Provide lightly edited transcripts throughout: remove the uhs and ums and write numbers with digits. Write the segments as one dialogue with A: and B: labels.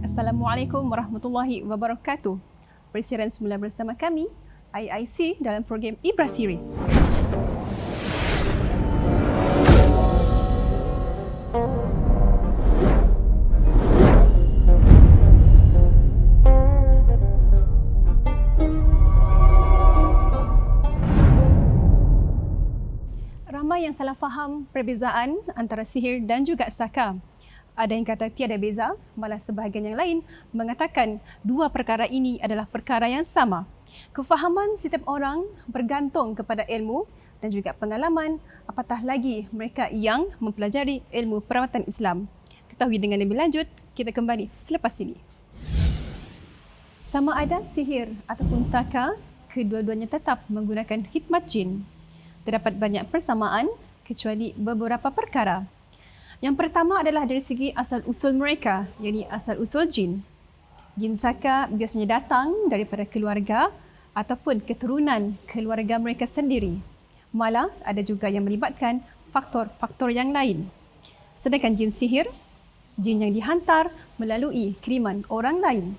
A: Assalamualaikum warahmatullahi wabarakatuh. Persiaran semula bersama kami, IIC dalam program Ibrah Series. Ramai yang salah faham perbezaan antara sihir dan juga saka. Ada yang kata tiada beza, malah sebahagian yang lain mengatakan dua perkara ini adalah perkara yang sama. Kefahaman setiap orang bergantung kepada ilmu dan juga pengalaman, apatah lagi mereka yang mempelajari ilmu perawatan Islam. Ketahui dengan lebih lanjut, kita kembali selepas ini. Sama ada sihir ataupun saka, kedua-duanya tetap menggunakan khidmat jin. Terdapat banyak persamaan kecuali beberapa perkara. Yang pertama adalah dari segi asal-usul mereka, yakni asal-usul jin. Jin saka biasanya datang daripada keluarga ataupun keturunan keluarga mereka sendiri. Malah ada juga yang melibatkan faktor-faktor yang lain. Sedangkan jin sihir, jin yang dihantar melalui kiriman orang lain.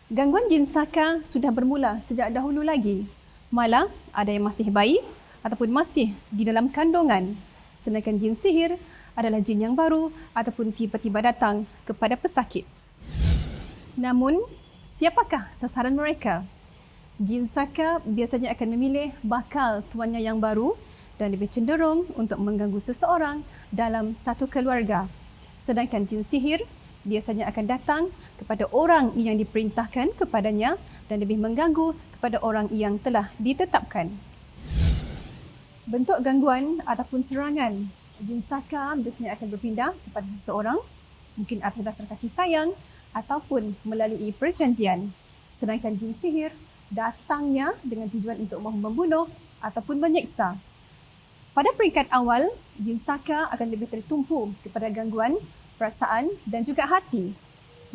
A: Gangguan jin saka sudah bermula sejak dahulu lagi. Malah ada yang masih bayi ataupun masih di dalam kandungan. Sedangkan jin sihir adalah jin yang baru ataupun tiba-tiba datang kepada pesakit. Namun, siapakah sasaran mereka? Jin saka biasanya akan memilih bakal tuannya yang baru dan lebih cenderung untuk mengganggu seseorang dalam satu keluarga. Sedangkan jin sihir biasanya akan datang kepada orang yang diperintahkan kepadanya dan lebih mengganggu kepada orang yang telah ditetapkan. Bentuk gangguan ataupun serangan jin saka biasanya akan berpindah kepada seseorang, mungkin atas dasar kasih sayang ataupun melalui perjanjian. Sedangkan jin sihir datangnya dengan tujuan untuk membunuh ataupun menyeksa. Pada peringkat awal, jin saka akan lebih tertumpu kepada gangguan perasaan dan juga hati.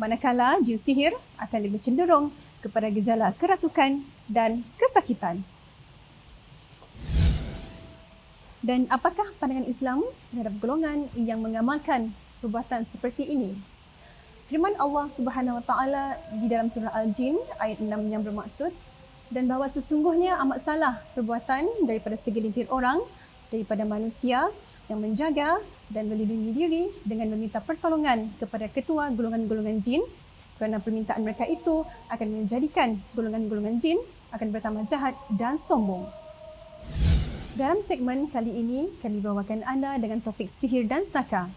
A: Manakala jin sihir akan lebih cenderung kepada gejala kerasukan dan kesakitan. Dan apakah pandangan Islam terhadap golongan yang mengamalkan perbuatan seperti ini? Firman Allah Subhanahu Wa Taala di dalam surah Al-Jin ayat 6 yang bermaksud, dan bahawa sesungguhnya amat salah perbuatan daripada segelintir orang daripada manusia yang menjaga dan melindungi diri dengan meminta pertolongan kepada ketua golongan-golongan jin, kerana permintaan mereka itu akan menjadikan golongan-golongan jin akan bertambah jahat dan sombong. Dalam segmen kali ini, kami bawakan anda dengan topik sihir dan saka.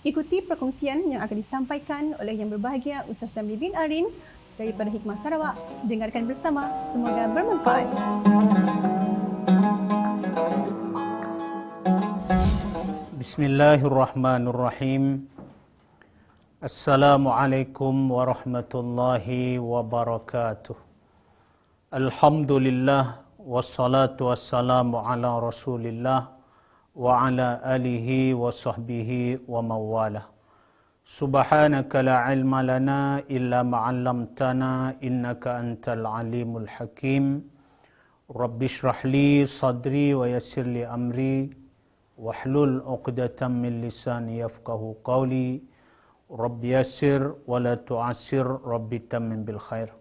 A: Ikuti perkongsian yang akan disampaikan oleh yang berbahagia Ustaz Damli bin Arin daripada Hikmah Sarawak. Dengarkan bersama, semoga bermanfaat.
B: Bismillahirrahmanirrahim. Assalamualaikum warahmatullahi wabarakatuh. Alhamdulillah. Wassalatu wassalamu ala rasulillah wa ala alihi wa sahbihi wa mawala. Subhanaka la ilma lana illa ma'allamtana innaka antal alimul hakim. Rabbi shrah li sadri wa yassir li amri wahlul uqdatan min lisani yafqahu qawli. Rabbi yassir wa la tu'assir, Rabbi tammin bil khair.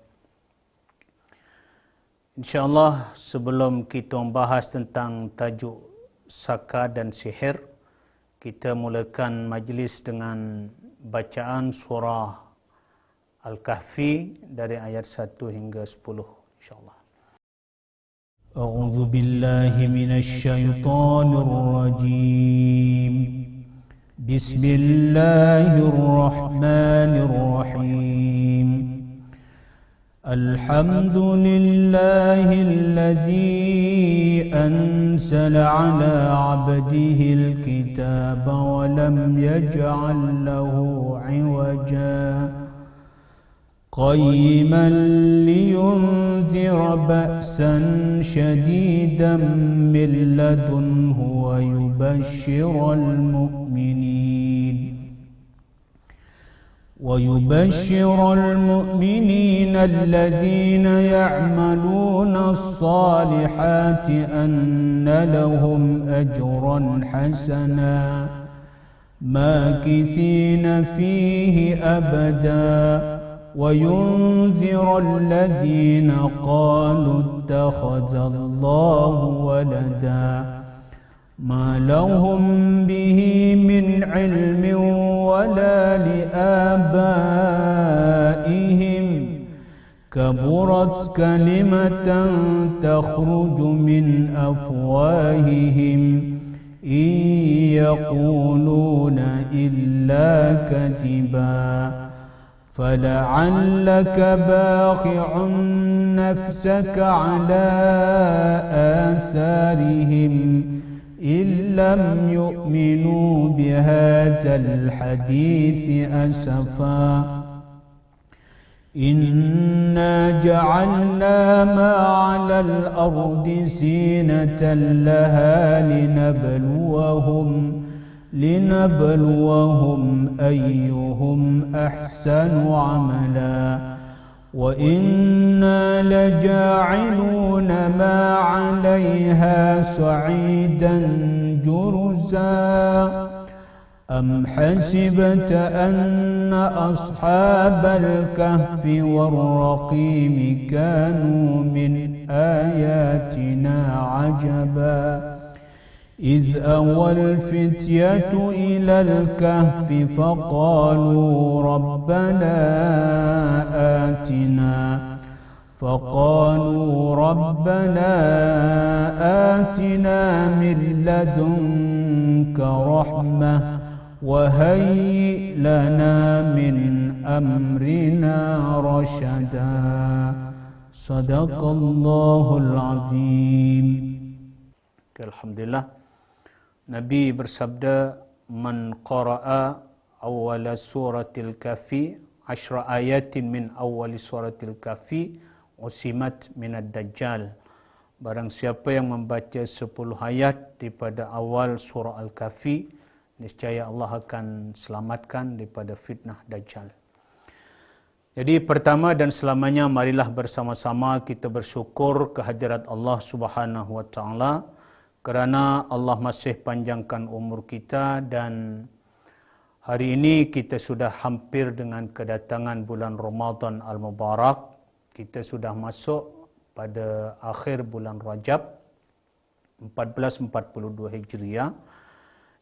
B: InsyaAllah, sebelum kita membahas tentang tajuk saka dan sihir, kita mulakan majlis dengan bacaan surah Al-Kahfi dari ayat 1 hingga 10, insyaAllah. A'udzu billahi minasy syaithanir rajim. Bismillahirrahmanirrahim. الحمد لله الذي أنزل على عبده الكتاب ولم يجعل له عوجا قيما لينذر بأسا شديدا من لدنه ويبشر المؤمنين الذين يعملون الصالحات أن لهم أجرا حسنا ماكثين فيه أبدا وينذر الذين قالوا اتخذ الله ولدا ما لهم به من علم ولا لآبائهم كبرت كلمة تخرج من أفواههم إن يقولون إلا كذبا فلعلك باخع نفسك على آثارهم إن لم يؤمنوا بهذا الحديث أسفا إنا جعلنا ما على الأرض زينة لها لنبلوهم أيهم أحسن عملا وإنا لجاعلون ما عليها صعيدا جرزا أم حسبت أن أصحاب الكهف والرقيم كانوا من آياتنا عجبا إذ أوى الفتية إلى الكهف فقالوا ربنا آتنا من لدنك رحمة وهيئ لنا من أمرنا رشدا صدق الله العظيم. Alhamdulillah, Nabi bersabda, man qara'a awwala suratil kafi 10 ayatin min awwali suratil kafi usimat minad dajjal. Barang siapa yang membaca 10 ayat daripada awal surah Al-Kahfi, niscaya Allah akan selamatkan daripada fitnah dajjal. Jadi pertama dan selamanya marilah bersama-sama kita bersyukur kehadirat Allah Subhanahu wa taala kerana Allah masih panjangkan umur kita dan hari ini kita sudah hampir dengan kedatangan bulan Ramadan Al-Mubarak. Kita sudah masuk pada akhir bulan Rajab 1442 Hijriah,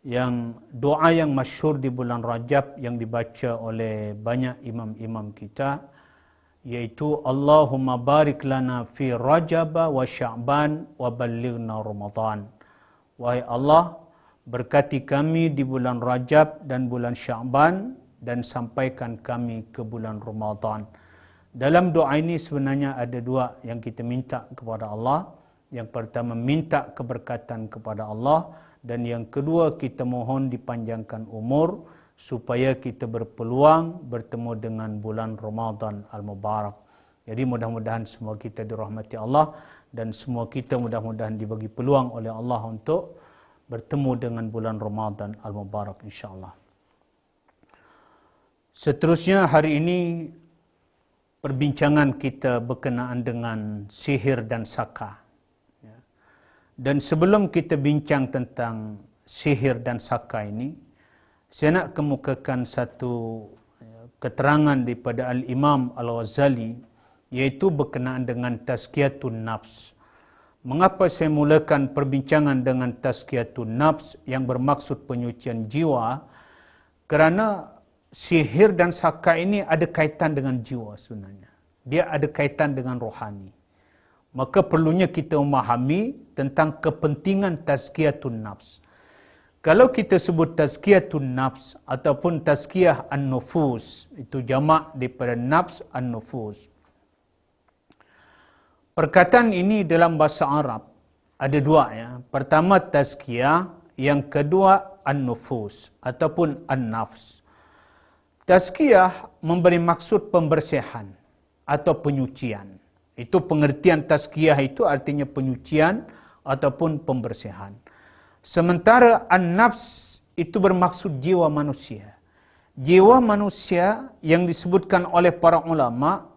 B: yang doa yang masyhur di bulan Rajab yang dibaca oleh banyak imam-imam kita yaitu Allahumma barik lana fi Rajab wa Sya'ban wa ballighna Ramadan. Wahai Allah, berkati kami di bulan Rajab dan bulan Sya'ban dan sampaikan kami ke bulan Ramadan. Dalam doa ini sebenarnya ada dua yang kita minta kepada Allah. Yang pertama minta keberkatan kepada Allah dan yang kedua kita mohon dipanjangkan umur supaya kita berpeluang bertemu dengan bulan Ramadan Al-Mubarak. Jadi mudah-mudahan semua kita dirahmati Allah dan semua kita mudah-mudahan dibagi peluang oleh Allah untuk bertemu dengan bulan Ramadan Al-Mubarak insya-Allah. Seterusnya hari ini perbincangan kita berkenaan dengan sihir dan saka. Dan sebelum kita bincang tentang sihir dan saka ini, saya nak kemukakan satu keterangan daripada Al-Imam Al-Ghazali, iaitu berkenaan dengan tazkiyatun nafs. Mengapa saya mulakan perbincangan dengan tazkiyatun nafs yang bermaksud penyucian jiwa? Kerana sihir dan saka ini ada kaitan dengan jiwa sebenarnya. Dia ada kaitan dengan rohani. Maka perlunya kita memahami tentang kepentingan tazkiyatun nafs. Kalau kita sebut tazkiyatun nafs ataupun tazkiyah an-nufus, itu jamak daripada nafs an-nufus. Perkataan ini dalam bahasa Arab ada dua ya. Pertama tazkiyah, yang kedua an-nufus ataupun an-nafs. Tazkiyah memberi maksud pembersihan atau penyucian. Itu pengertian tazkiyah, itu artinya penyucian ataupun pembersihan. Sementara an-nafs itu bermaksud jiwa manusia. Jiwa manusia yang disebutkan oleh para ulama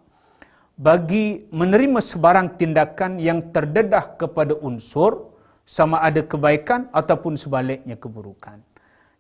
B: bagi menerima sebarang tindakan yang terdedah kepada unsur sama ada kebaikan ataupun sebaliknya keburukan.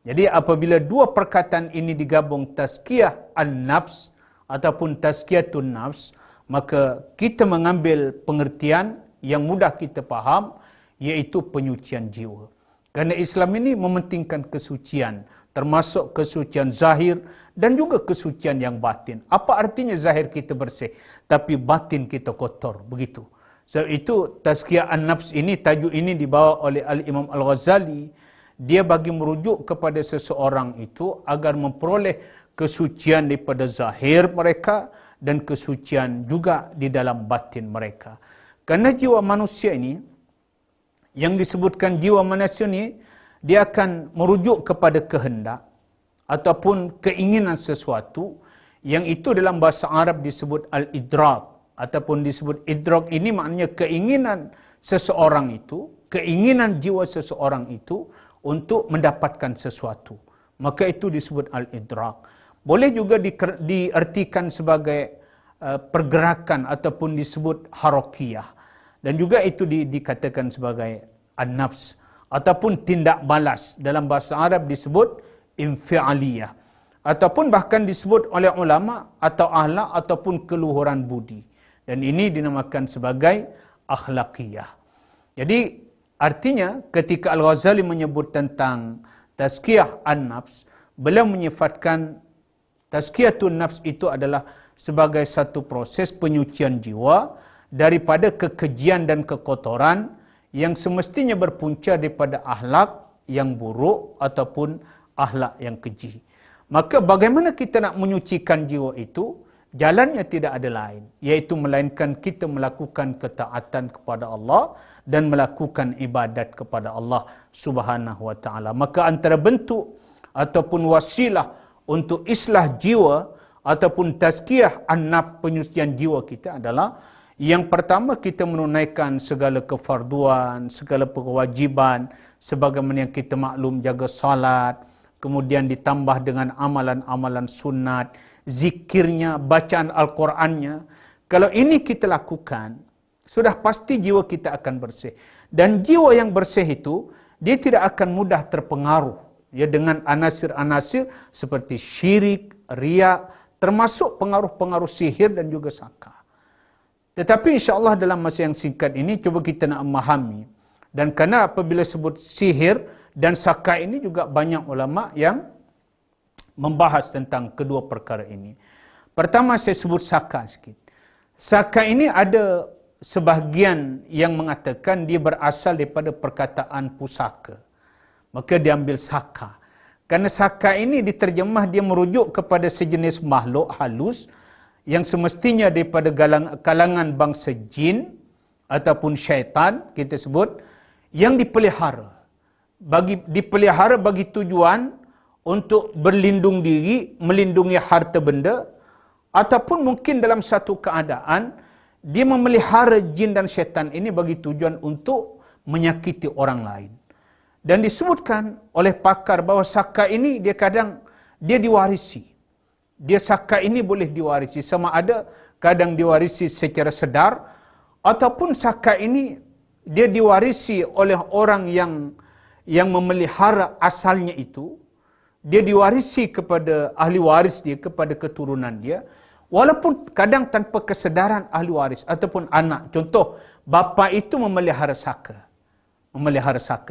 B: Jadi apabila dua perkataan ini digabung tazkiyah an-nafs, ataupun tazkiyatun nafs, maka kita mengambil pengertian yang mudah kita faham, iaitu penyucian jiwa. Kerana Islam ini mementingkan kesucian, termasuk kesucian zahir dan juga kesucian yang batin. Apa artinya zahir kita bersih, tapi batin kita kotor, begitu. Sebab itu tazkiyah an-nafs ini, tajuk ini dibawa oleh Al-Imam Al-Ghazali. Dia bagi merujuk kepada seseorang itu agar memperoleh kesucian daripada zahir mereka dan kesucian juga di dalam batin mereka. Kerana jiwa manusia ini, yang disebutkan jiwa manusia ini, dia akan merujuk kepada kehendak ataupun keinginan sesuatu, yang itu dalam bahasa Arab disebut al-idrak, ataupun disebut idrak. Ini maknanya keinginan seseorang itu, keinginan jiwa seseorang itu untuk mendapatkan sesuatu. Maka itu disebut al-idrak. Boleh juga diartikan sebagai pergerakan ataupun disebut harakiyah. Dan juga itu dikatakan sebagai an-nafs ataupun tindak balas. Dalam bahasa Arab disebut infialiyah. Ataupun bahkan disebut oleh ulama atau akhlak ataupun keluhuran budi. Dan ini dinamakan sebagai akhlakiyah. Jadi artinya ketika Al-Ghazali menyebut tentang tazkiyah an-nafs, beliau menyifatkan tazkiyatun nafs itu adalah sebagai satu proses penyucian jiwa daripada kekejian dan kekotoran yang semestinya berpunca daripada akhlak yang buruk ataupun akhlak yang keji. Maka bagaimana kita nak menyucikan jiwa itu? Jalannya tidak ada lain, iaitu melainkan kita melakukan ketaatan kepada Allah dan melakukan ibadat kepada Allah Subhanahu wa taala. Maka antara bentuk ataupun wasilah untuk islah jiwa ataupun tazkiyah an-nafs, penyucian jiwa kita adalah, yang pertama kita menunaikan segala kefarduan, segala kewajiban sebagaimana yang kita maklum, jaga salat, kemudian ditambah dengan amalan-amalan sunat, zikirnya, bacaan Al-Qurannya. Kalau ini kita lakukan, sudah pasti jiwa kita akan bersih. Dan jiwa yang bersih itu, dia tidak akan mudah terpengaruh ya dengan anasir-anasir seperti syirik, riya, termasuk pengaruh-pengaruh sihir dan juga saka. Tetapi insya-Allah dalam masa yang singkat ini cuba kita nak memahami. Dan kerana apabila sebut sihir dan saka ini juga banyak ulama yang membahas tentang kedua perkara ini. Pertama saya sebut saka sikit. Saka ini ada sebahagian yang mengatakan dia berasal daripada perkataan pusaka. Maka diambil saka. Kerana saka ini diterjemah, dia merujuk kepada sejenis makhluk halus yang semestinya daripada kalangan bangsa jin ataupun syaitan, kita sebut, yang dipelihara. Dipelihara bagi tujuan untuk berlindung diri, melindungi harta benda, ataupun mungkin dalam satu keadaan dia memelihara jin dan syaitan ini bagi tujuan untuk menyakiti orang lain. Dan disebutkan oleh pakar bahawa saka ini dia kadang dia diwarisi. Dia saka ini boleh diwarisi, sama ada kadang diwarisi secara sedar ataupun saka ini dia diwarisi oleh orang yang memelihara asalnya itu. Dia diwarisi kepada ahli waris dia, kepada keturunan dia, walaupun kadang tanpa kesedaran ahli waris ataupun anak. Contoh, bapa itu memelihara saka.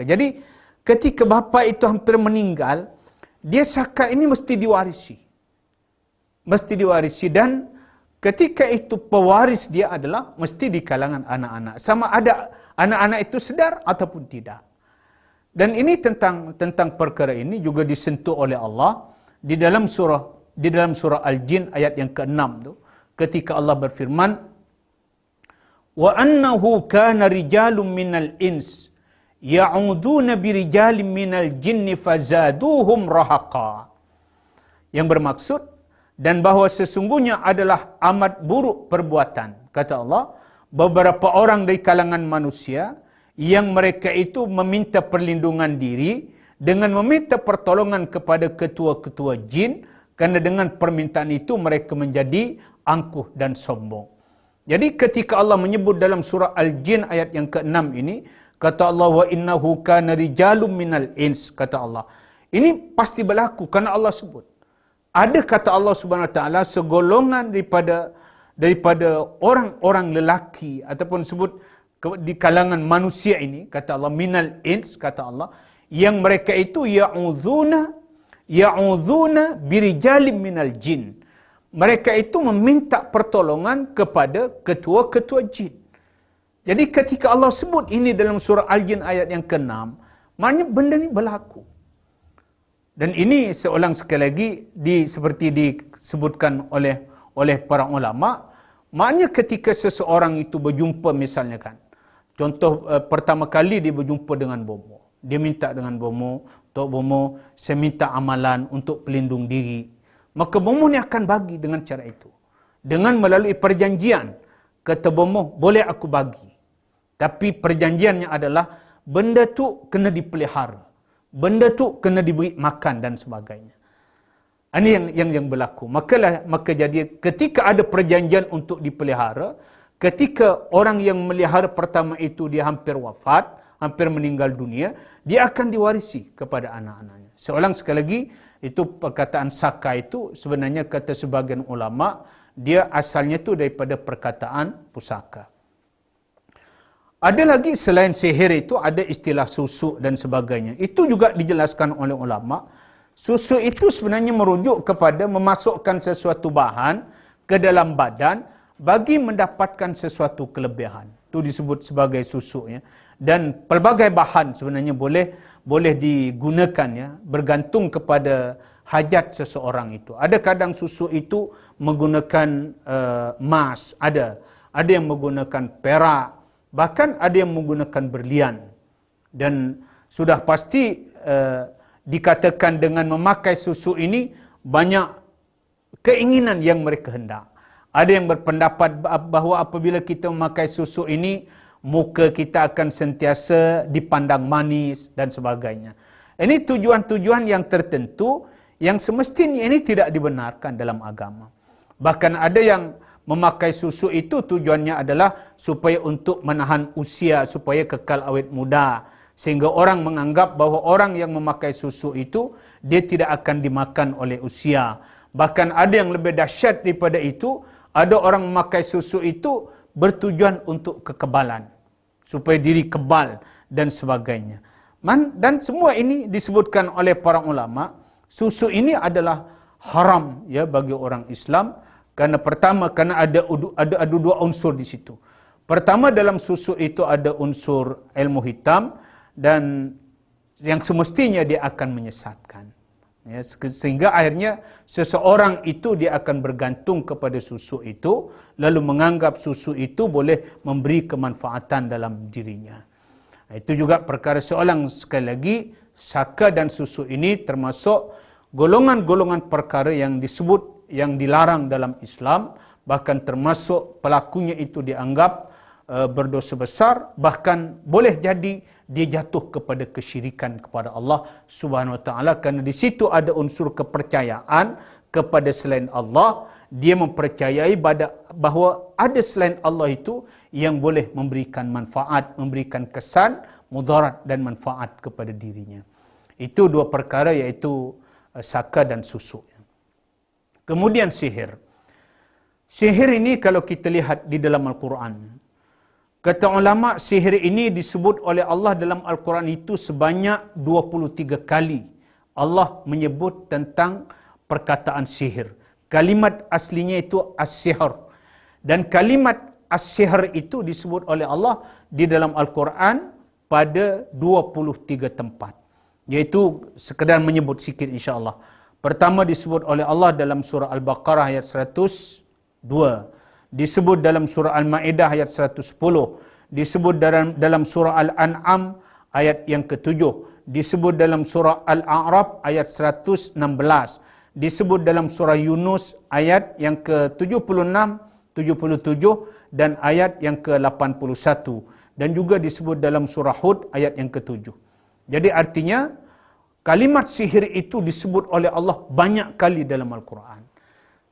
B: Jadi, ketika bapa itu hampir meninggal, dia saka ini mesti diwarisi. Dan ketika itu pewaris dia adalah mesti di kalangan anak-anak. Sama ada anak-anak itu sedar ataupun tidak. Dan ini tentang perkara ini juga disentuh oleh Allah di dalam surah Al-Jin ayat yang ke-6 tu, ketika Allah berfirman, wa annahu kana rijalun minal ins ya'uduna birijalin minal jinni fazaduhum rahaqa. Yang bermaksud, dan bahawa sesungguhnya adalah amat buruk perbuatan, kata Allah, beberapa orang dari kalangan manusia yang mereka itu meminta perlindungan diri dengan meminta pertolongan kepada ketua-ketua jin, kerana dengan permintaan itu mereka menjadi angkuh dan sombong. Jadi ketika Allah menyebut dalam surah Al-Jin ayat yang ke-6 ini, kata Allah, wa innahu kana rijalun minal ins, kata Allah. Ini pasti berlaku kerana Allah sebut. ada kata Allah Subhanahu Wa Taala segolongan daripada orang-orang lelaki ataupun sebut di kalangan manusia ini, kata Allah, minal ins, kata Allah, yang mereka itu ya'udhuna birijalim minal jin. Mereka itu meminta pertolongan kepada ketua-ketua jin. Jadi ketika Allah sebut ini dalam surah Al-Jin ayat yang ke-6, maknanya benda ni berlaku. Dan ini seorang sekali lagi seperti disebutkan oleh para ulama, maknanya ketika seseorang itu berjumpa misalnya kan, contoh pertama kali dia berjumpa dengan bomo, dia minta dengan bomo, Tok Bomo, saya minta amalan untuk pelindung diri. Maka bomo ni akan bagi dengan cara itu. Dengan melalui perjanjian, kata bomo, boleh aku bagi. Tapi perjanjiannya adalah benda tu kena dipelihara. Benda tu kena diberi makan dan sebagainya. Ini yang berlaku. Maka jadi ketika ada perjanjian untuk dipelihara, ketika orang yang melihara pertama itu dia hampir wafat, hampir meninggal dunia, dia akan diwarisi kepada anak-anaknya. Seorang sekali lagi, itu perkataan saka itu sebenarnya kata sebagian ulama, dia asalnya itu daripada perkataan pusaka. Ada lagi selain sihir itu, ada istilah susuk dan sebagainya. Itu juga dijelaskan oleh ulama. Susuk itu sebenarnya merujuk kepada memasukkan sesuatu bahan ke dalam badan bagi mendapatkan sesuatu kelebihan. Itu disebut sebagai susuk, ya. Dan pelbagai bahan sebenarnya boleh digunakan, ya, bergantung kepada hajat seseorang itu. Ada kadang susuk itu menggunakan emas, ada yang menggunakan perak, bahkan ada yang menggunakan berlian. Dan sudah pasti dikatakan dengan memakai susuk ini banyak keinginan yang mereka hendak. Ada yang berpendapat bahawa apabila kita memakai susuk ini, muka kita akan sentiasa dipandang manis dan sebagainya. Ini tujuan-tujuan yang tertentu yang semestinya ini tidak dibenarkan dalam agama. Bahkan ada yang memakai susuk itu tujuannya adalah supaya untuk menahan usia, supaya kekal awet muda. Sehingga orang menganggap bahawa orang yang memakai susuk itu, dia tidak akan dimakan oleh usia. Bahkan ada yang lebih dahsyat daripada itu, ada orang memakai susuk itu bertujuan untuk kekebalan, supaya diri kebal dan sebagainya. Dan semua ini disebutkan oleh para ulama, susuk ini adalah haram, ya, bagi orang Islam. Karena pertama, kerana ada dua unsur di situ. Pertama, dalam susuk itu ada unsur ilmu hitam, dan yang semestinya dia akan menyesatkan. Ya, sehingga akhirnya seseorang itu dia akan bergantung kepada susuk itu, lalu menganggap susuk itu boleh memberi kemanfaatan dalam dirinya. Itu juga perkara seorang, sekali lagi, saka dan susuk ini termasuk golongan-golongan perkara yang disebut, yang dilarang dalam Islam, bahkan termasuk pelakunya itu dianggap berdosa besar, bahkan boleh jadi dia jatuh kepada kesyirikan kepada Allah Subhanahu Wa Taala, kerana di situ ada unsur kepercayaan kepada selain Allah. Dia mempercayai bahawa ada selain Allah itu yang boleh memberikan manfaat, memberikan kesan, mudarat dan manfaat kepada dirinya. Itu dua perkara, iaitu saka dan susuk. Kemudian sihir. Sihir ini kalau kita lihat di dalam Al-Quran, kata ulama, sihir ini disebut oleh Allah dalam Al-Quran itu sebanyak 23 kali. Allah menyebut tentang perkataan sihir. Kalimat aslinya itu as-sihr. Dan kalimat as-sihr itu disebut oleh Allah di dalam Al-Quran pada 23 tempat. Iaitu sekadar menyebut sikit insya-Allah. Pertama disebut oleh Allah dalam surah Al-Baqarah ayat 102. Disebut dalam surah Al-Ma'idah ayat 110. Disebut dalam surah Al-An'am ayat yang ke-7. Disebut dalam surah Al-A'raf ayat 116. Disebut dalam surah Yunus ayat yang ke-76, 77 dan ayat yang ke-81. Dan juga disebut dalam surah Hud ayat yang ke-7. Jadi artinya, kalimat sihir itu disebut oleh Allah banyak kali dalam Al-Quran.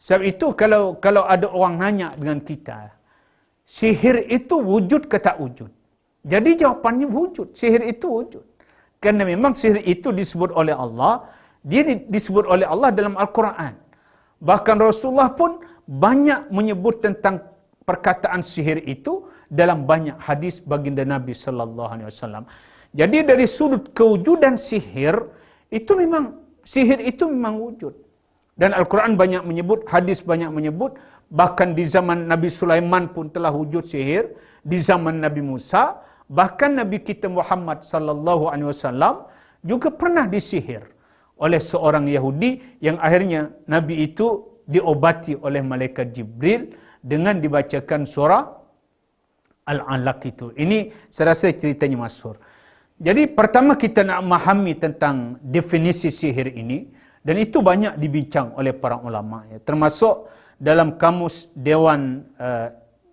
B: Sebab itu kalau ada orang nanya dengan kita, sihir itu wujud ke tak wujud? Jadi jawapannya wujud. Sihir itu wujud. Kerana memang sihir itu disebut oleh Allah, dia disebut oleh Allah dalam Al-Quran. Bahkan Rasulullah pun banyak menyebut tentang perkataan sihir itu dalam banyak hadis baginda Nabi sallallahu alaihi wasallam. Jadi dari sudut kewujudan sihir itu memang wujud. Dan Al-Quran banyak menyebut, hadis banyak menyebut, bahkan di zaman Nabi Sulaiman pun telah wujud sihir, di zaman Nabi Musa, bahkan Nabi kita Muhammad sallallahu alaihi wasallam juga pernah disihir oleh seorang Yahudi yang akhirnya Nabi itu diobati oleh malaikat Jibril dengan dibacakan surah Al-Alaq itu. Ini saya rasa ceritanya masyhur. Jadi pertama kita nak memahami tentang definisi sihir ini, dan itu banyak dibincang oleh para ulama, ya. Termasuk dalam kamus Dewan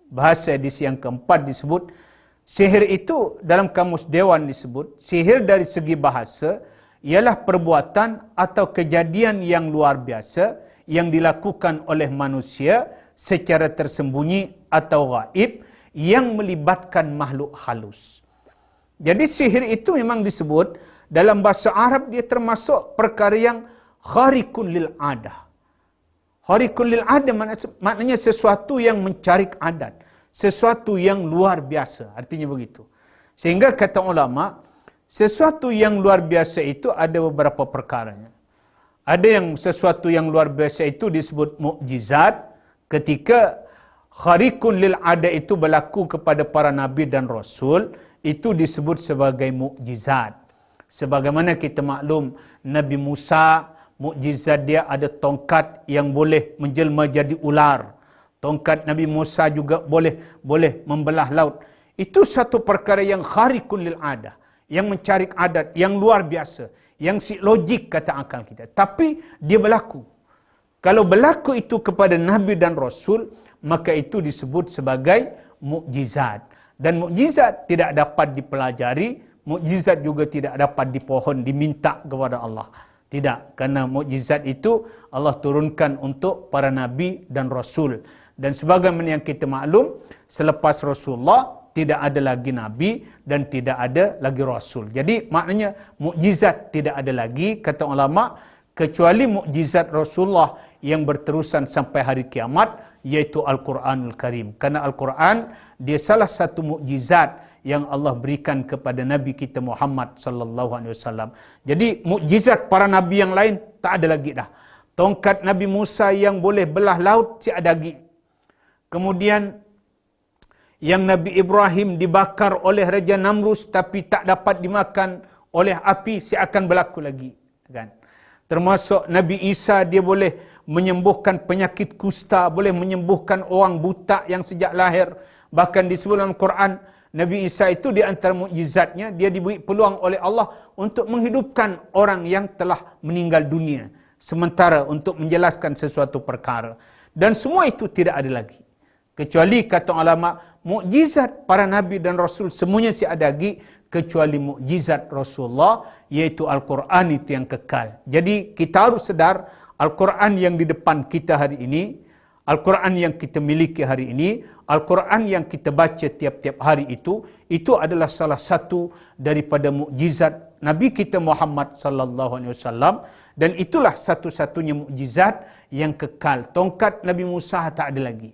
B: Bahasa edisi yang keempat disebut, sihir itu dalam kamus Dewan disebut, sihir dari segi bahasa ialah perbuatan atau kejadian yang luar biasa yang dilakukan oleh manusia secara tersembunyi atau gaib yang melibatkan makhluk halus. Jadi sihir itu memang disebut dalam bahasa Arab, dia termasuk perkara yang kharikun lil adah. Kharikun lil adah maknanya sesuatu yang mencarik adat, sesuatu yang luar biasa, artinya begitu. Sehingga kata ulama, sesuatu yang luar biasa itu ada beberapa perkaranya. Ada yang sesuatu yang luar biasa itu disebut mukjizat, ketika kharikun lil adah itu berlaku kepada para nabi dan rasul, itu disebut sebagai mukjizat. Sebagaimana kita maklum, Nabi Musa, mukjizat dia ada tongkat yang boleh menjelma jadi ular. Tongkat Nabi Musa juga boleh membelah laut. Itu satu perkara yang kharikun lil adah, yang mencari adat, yang luar biasa, yang si logik kata akal kita. Tapi dia berlaku. Kalau berlaku itu kepada Nabi dan Rasul, maka itu disebut sebagai mukjizat. Dan mukjizat tidak dapat dipelajari, mukjizat juga tidak dapat dipohon, diminta kepada Allah. Tidak, karena mukjizat itu Allah turunkan untuk para nabi dan rasul. Dan sebagaimana yang kita maklum, selepas Rasulullah tidak ada lagi nabi dan tidak ada lagi rasul. Jadi maknanya mukjizat tidak ada lagi, kata ulama, kecuali mukjizat Rasulullah yang berterusan sampai hari kiamat, yaitu Al-Quranul Karim. Karena Al-Quran dia salah satu mukjizat yang Allah berikan kepada Nabi kita Muhammad sallallahu alaihi wasallam. Jadi mukjizat para nabi yang lain tak ada lagi dah. Tongkat Nabi Musa yang boleh belah laut tiada lagi. Kemudian yang Nabi Ibrahim dibakar oleh Raja Namrus tapi tak dapat dimakan oleh api, akan berlaku lagi, kan? Termasuk Nabi Isa, dia boleh menyembuhkan penyakit kusta, boleh menyembuhkan orang buta yang sejak lahir. Bahkan disebut dalam Quran, Nabi Isa itu di antara mukjizatnya, dia diberi peluang oleh Allah untuk menghidupkan orang yang telah meninggal dunia. Sementara untuk menjelaskan sesuatu perkara. Dan semua itu tidak ada lagi. Kecuali kata ulama, mukjizat para Nabi dan Rasul semuanya ada lagi, kecuali mukjizat Rasulullah, yaitu Al-Quran itu yang kekal. Jadi kita harus sedar, Al-Quran yang di depan kita hari ini, Al-Quran yang kita miliki hari ini, Al-Quran yang kita baca tiap-tiap hari itu adalah salah satu daripada mukjizat Nabi kita Muhammad sallallahu alaihi wasallam, dan itulah satu-satunya mukjizat yang kekal. Tongkat Nabi Musa tak ada lagi.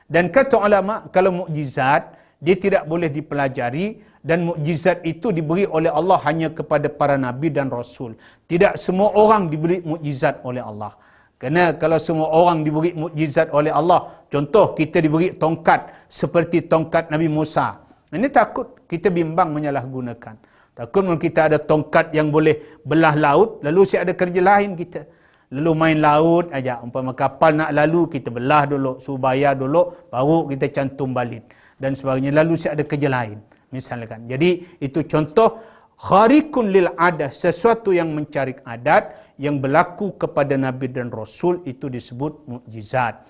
B: Dan kata ulama, kalau mukjizat dia tidak boleh dipelajari, dan mukjizat itu diberi oleh Allah hanya kepada para nabi dan rasul. Tidak semua orang diberi mukjizat oleh Allah. Kerana kalau semua orang diberi mukjizat oleh Allah, contoh kita diberi tongkat seperti tongkat Nabi Musa, ini takut kita bimbang menyalahgunakan. Takut kita ada tongkat yang boleh belah laut, lalu ada kerja lain kita. Lalu main laut aja, umpama kapal nak lalu, kita belah dulu, subaya dulu, baru kita cantum balik dan sebagainya. Lalu ada kerja lain, misalkan. Jadi itu contoh kharikun lil adah, sesuatu yang mencari adat, yang berlaku kepada Nabi dan Rasul, itu disebut mukjizat.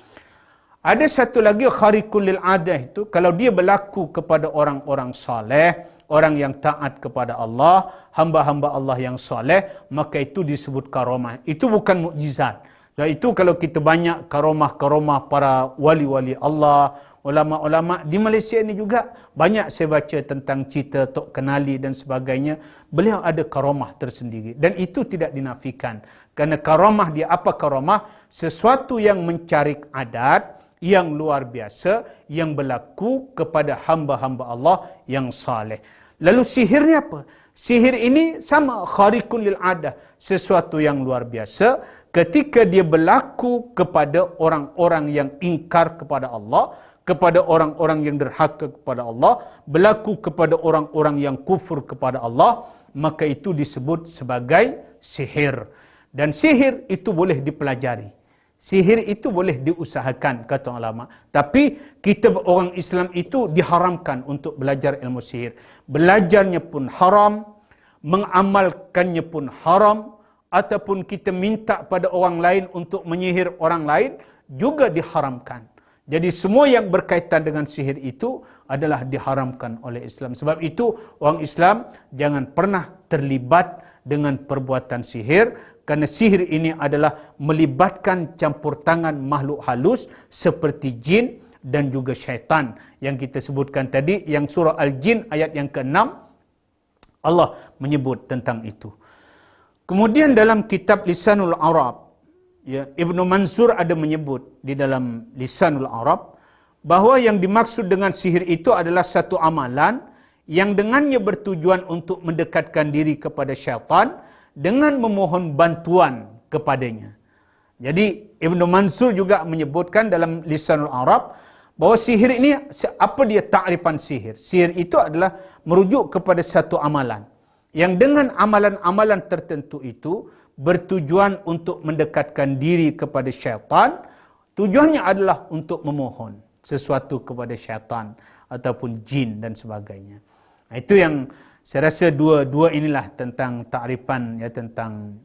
B: Ada satu lagi kharikun lil adah itu, kalau dia berlaku kepada orang-orang saleh, orang yang taat kepada Allah, hamba-hamba Allah yang soleh, maka itu disebut karomah. Itu bukan mukjizat. Dan itu kalau kita banyak karomah-karomah para wali-wali Allah, ulama-ulama di Malaysia ini juga banyak saya baca tentang cerita Tok Kenali dan sebagainya. Beliau ada karomah tersendiri dan itu tidak dinafikan. Kerana karamah dia apa karamah? Sesuatu yang mencarik adat, yang luar biasa, yang berlaku kepada hamba-hamba Allah yang saleh. Lalu sihirnya apa? Sihir ini sama khariqun lil adah, sesuatu yang luar biasa ketika dia berlaku kepada orang-orang yang ingkar kepada Allah, kepada orang-orang yang derhaka kepada Allah, berlaku kepada orang-orang yang kufur kepada Allah, maka itu disebut sebagai sihir. Dan sihir itu boleh dipelajari. Sihir itu boleh diusahakan, kata ulama. Tapi kita orang Islam itu diharamkan untuk belajar ilmu sihir. Belajarnya pun haram, mengamalkannya pun haram, ataupun kita minta pada orang lain untuk menyihir orang lain juga diharamkan. Jadi semua yang berkaitan dengan sihir itu adalah diharamkan oleh Islam. Sebab itu orang Islam jangan pernah terlibat dengan perbuatan sihir, kerana sihir ini adalah melibatkan campur tangan makhluk halus seperti jin dan juga syaitan yang kita sebutkan tadi, yang surah Al-Jin ayat yang ke-6 Allah menyebut tentang itu. Kemudian dalam kitab Lisanul Arab, ya, Ibnu Mansur ada menyebut di dalam Lisanul Arab bahawa yang dimaksud dengan sihir itu adalah satu amalan yang dengannya bertujuan untuk mendekatkan diri kepada syaitan dengan memohon bantuan kepadanya. Jadi Ibnu Mansur juga menyebutkan dalam Lisanul Arab bahawa sihir ini, apa dia takrifan sihir? Sihir itu adalah merujuk kepada satu amalan yang dengan amalan-amalan tertentu itu bertujuan untuk mendekatkan diri kepada syaitan. Tujuannya adalah untuk memohon sesuatu kepada syaitan ataupun jin dan sebagainya. Itu yang saya rasa dua inilah tentang takrifan, ya, tentang